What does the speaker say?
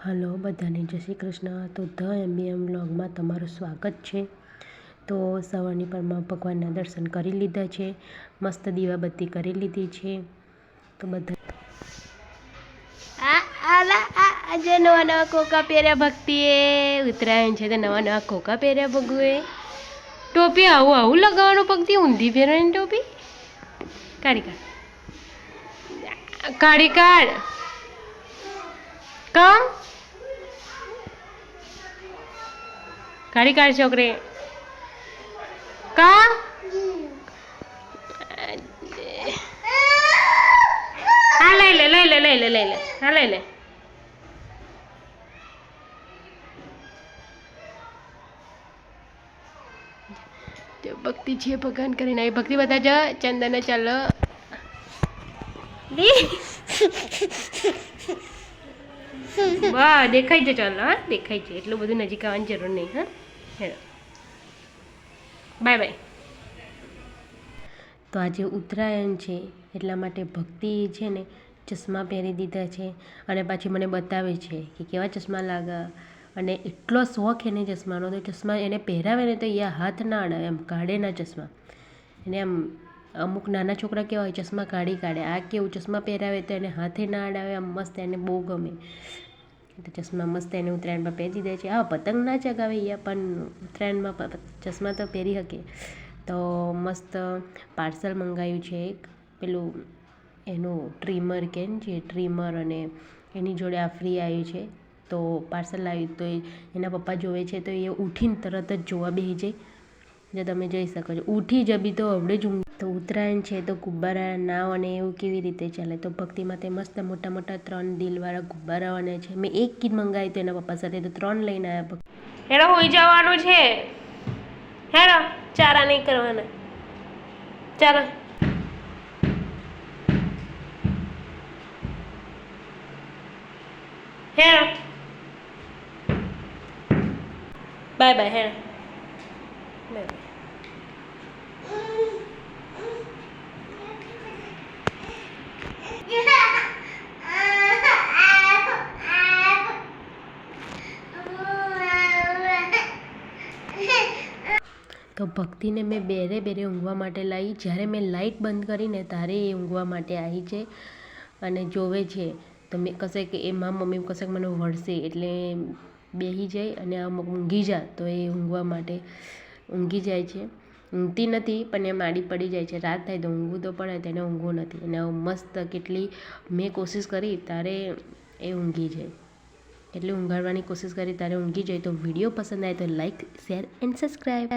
Hello બધાને જય શ્રી કૃષ્ણ. તો ધ MBM વ્લોગમાં તમારું સ્વાગત છે. તો સવારની પરમાં ભગવાનના દર્શન કરી લીધા છે, મસ્ત દીવાબત્તી કરી લીધી છે. તો બધા આજે નવા નવા કોકા પહેર્યા ભક્તિએ. ઉત્તરાયણ છે તો નવા નવા કોકા પહેર્યા ભગુએ. ટોપી આવું આવું લગાવવાનું ભક્તિ, ઊંધી પહેરવાની ટોપી. કાઢી કાઢ, કાઢી કાઢ. કમ કાઢી કાઢ છોકરી. કા હા લઈ લે લઈ લે લઈ લે લઈ લે હા લઈ લે. ભક્તિ છે ભગવાન કરીને આવી. ભક્તિ બધા જ ચંદન ચાલો વાહ દેખાય છે. ચાલો હા દેખાય છે, એટલું બધું નજીક આવવાની જરૂર નહીં. હા હેલો બાય બાય. તો આજે ઉત્તરાયણ છે એટલા માટે ભક્તિ છે ને ચશ્મા પહેરી દીધા છે અને પાછી મને બતાવે છે કે કેવા ચશ્મા લાગા. અને એટલો શોખ એને ચશ્માનો, તો ચશ્મા એને પહેરાવે ને તો એ હાથ ના અડાવે, એમ કાઢેના ચશ્મા. એને આમ અમુક નાના છોકરા કેવા હોય ચશ્મા કાઢી કાઢે, આ કેવું ચશ્મા પહેરાવે તો એને હાથે ના અડાવે. આમ મસ્ત એને બહુ ગમે. તો ચશ્મા મસ્ત એને ઉત્તરાયણમાં પહેરી દીધા છે. હા પતંગ ના ચગાવે એ, પણ ઉત્તરાયણમાં ચશ્મા તો પહેરી શકે. તો મસ્ત પાર્સલ મંગાવ્યું છે એક, પેલું એનું ટ્રીમર કે જે ટ્રીમર, અને એની જોડે આ ફ્રી આવ્યું છે. તો પાર્સલ આવ્યું તો એના પપ્પા જોવે છે તો એ ઉઠીને તરત જ જોવા બેસી જાય. જો તમે જોઈ શકો છો ઉઠી જબી તો હવડે જ ઊંઘ. તો ઉત્તરાયણ છે તો ગુબ્બારા નાવ અને એવું કેવી રીતે ચાલે. તો ભક્તિમાં તે મસ્ત મોટા મોટા 3 દિલવાળા ગુબ્બારા અને છે. મેં એક કીટ મંગાવી તો એના પપ્પા સાથે તો 3 લઈને આવ્યા. હેડો હોઈ જવાનું છે, હેડો ચારા નહીં કરવાના. ચાલો હેડો બાય બાય. હેડો બાય બાય. તો ભક્તિને મેં બેરે બેરે ઊંઘવા માટે લાવી. જ્યારે મેં લાઇટ બંધ કરીને તારે એ ઊંઘવા માટે આવી છે અને જોવે છે. તો મેં કશે કે એ મારા મમ્મી કશેક મને વળશે એટલે બેસી જાય, અને અમુક ઊંઘી જાય તો એ ઊંઘવા માટે ઊંઘી જાય છે. ઊંઘતી નથી પણ એ માડી પડી જાય છે. રાત થાય તો ઊંઘવું તો પડે, તેને ઊંઘવું નથી. અને મસ્ત કેટલી મેં કોશિશ કરી તારે એ ઊંઘી જાય, એટલે ઊંઘાડવાની કોશિશ કરી તારે ઊંઘી જાય. તો વિડીયો પસંદ આવે તો લાઈક, શેર એન્ડ સબસ્ક્રાઈબ.